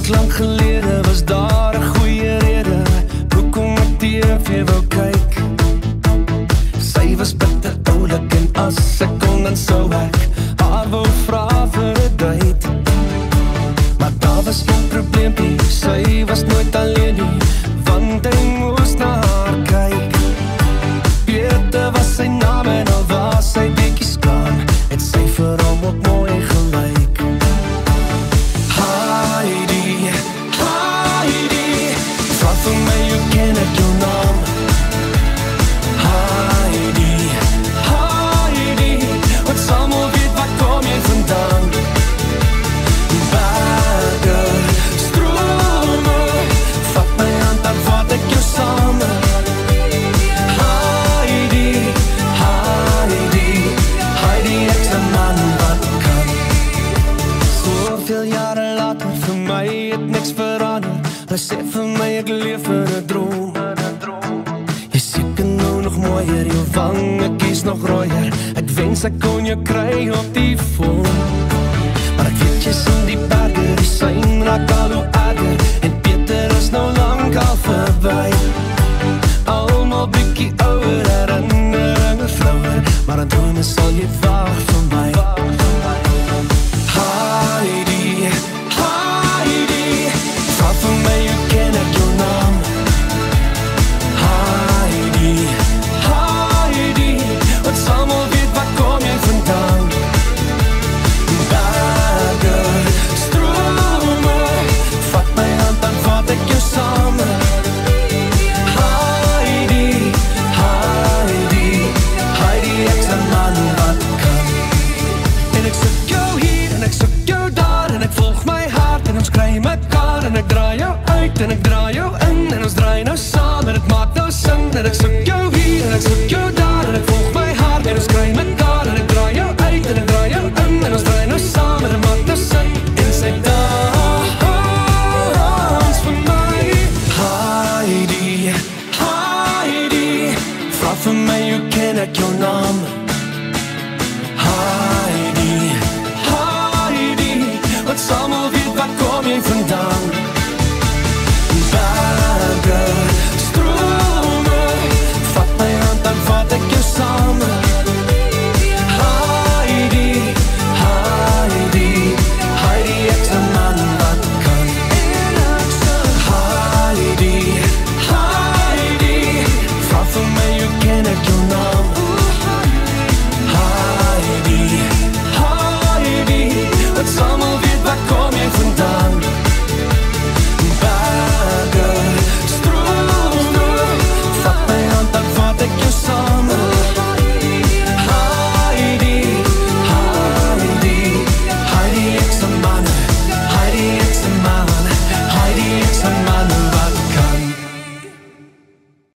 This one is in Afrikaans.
Lang gelede was daar 'n goeie rede hoekom ek TV wou kyk. Sy was bitter oulik en as ek kon dan sou ek haar wou vra vir 'n date. Maar daar was een probleempie, sy was nooit alleen nie, want hy moes na haar kyk. Peter was sy naam en al was sy bietjie skaam, het sy vir hom ook mooi gelyk. Heidi, Heidi, vraag vir my, hoe ken ek jou naam? Heidi, Heidi, want samen weet waar kom jy vandaan? Berge, strome, vat my hand, dan vat ek jou samen. Heidi, Heidi, Heidi, ek's 'n man wat kan. Soveel jare later, vir my het niks verander. Hy sê vir my ek leef in 'n droom. Jy seker nou nog mooier, jou wange kies nog rooier. Ek wens ek kon jou kry op die foon.